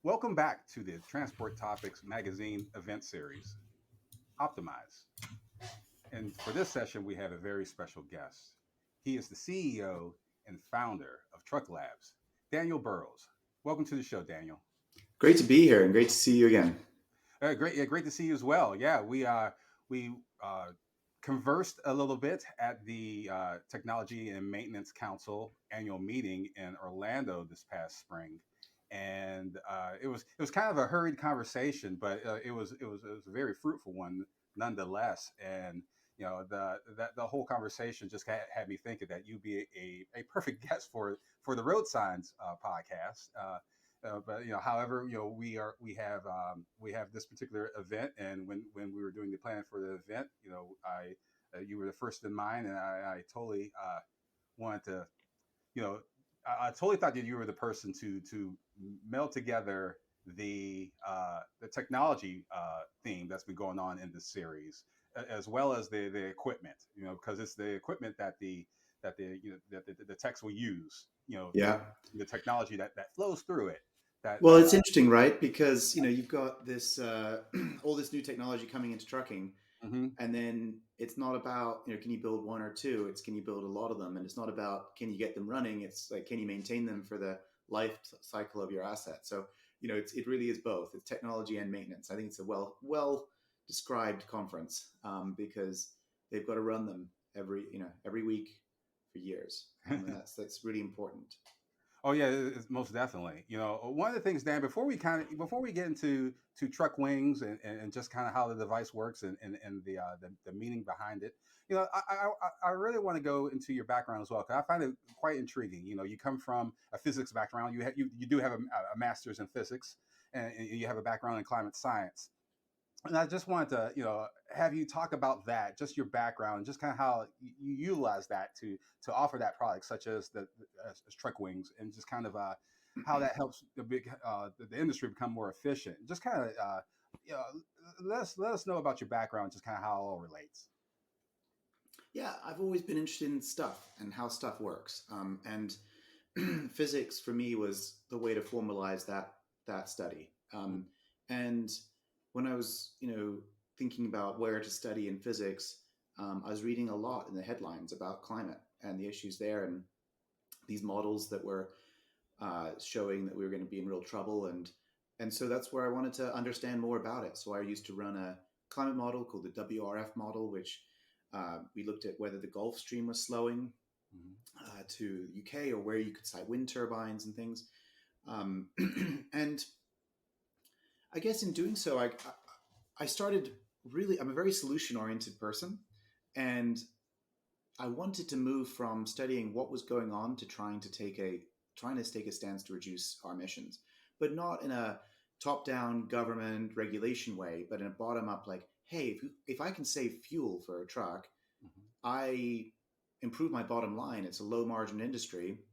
Welcome back to the Transport Topics Magazine event series, Optimize. And for this session, we have a very special guest. He is the CEO and founder of TruckLabs, Daniel Burrows. Welcome to the show, Daniel. Great to be here and great to see you again. Great, yeah, great to see you as well. Yeah, we conversed a little bit at the Technology and Maintenance Council annual meeting in Orlando this past spring, and it was kind of a hurried conversation, but it was a very fruitful one nonetheless. And the whole conversation just had me thinking that you'd be a perfect guest for the Road Signs podcast. But however, we have this particular event, and when we were doing the plan for the event, I you were the first in mind, and I totally wanted to, you know, I totally thought that you were the person to meld together the technology theme that's been going on in this series, as well as the equipment, because it's the equipment that the techs will use, Yeah. the technology that flows through it. That Well, that it's interesting, right? Because you've got this all this new technology coming into trucking, mhm. and then it's not about can you build one or two? It's can you build a lot of them, and it's not about can you get them running. It's like can you maintain them for the life cycle of your asset. So it really is both. It's technology and maintenance. I think it's a well described conference because they've got to run them every week for years, and that's really important. Oh yeah, it's most definitely. One of the things, Dan, before we get into to truck wings and just kind of how the device works and the meaning behind it, I really want to go into your background as well, because I find it quite intriguing. You come from a physics background. You do have a master's in physics, and you have a background in climate science. And I just wanted to, have you talk about that, just your background, and just kind of how you utilize that to offer that product, such as as truck wings, and just kind of how that helps the industry become more efficient. Just kind of you know, let us know about your background, just kind of how it all relates. Yeah, I've always been interested in stuff and how stuff works. And physics for me was the way to formalize that study. And when I was, thinking about where to study in physics, I was reading a lot in the headlines about climate and the issues there, and these models that were showing that we were going to be in real trouble, and so that's where I wanted to understand more about it. So I used to run a climate model called the WRF model, which we looked at whether the Gulf Stream was slowing Mhm. to the UK, or where you could site wind turbines and things. Um, and I guess in doing so, I started really. I'm a very solution oriented person, and I wanted to move from studying what was going on to trying to take a stance to reduce our emissions, but not in a top down government regulation way, but in a bottom up like, hey, if I can save fuel for a truck, Mhm. I improve my bottom line. It's a low margin industry,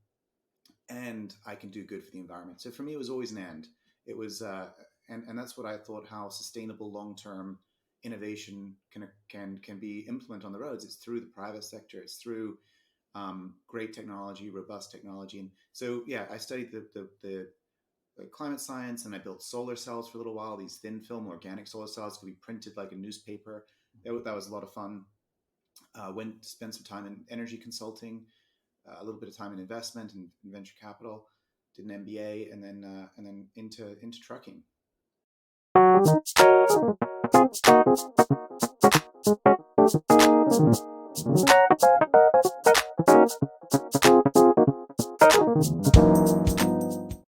and I can do good for the environment. So for me, it was always an end. It was, and that's what I thought. How sustainable long term innovation can be implemented on the roads. It's through the private sector. It's through great technology, robust technology. And so yeah, I studied the climate science, and I built solar cells for a little while. These thin film organic solar cells could be printed like a newspaper. That was a lot of fun. Went to spend some time in energy consulting, a little bit of time in investment and venture capital. Did an MBA, and then into trucking.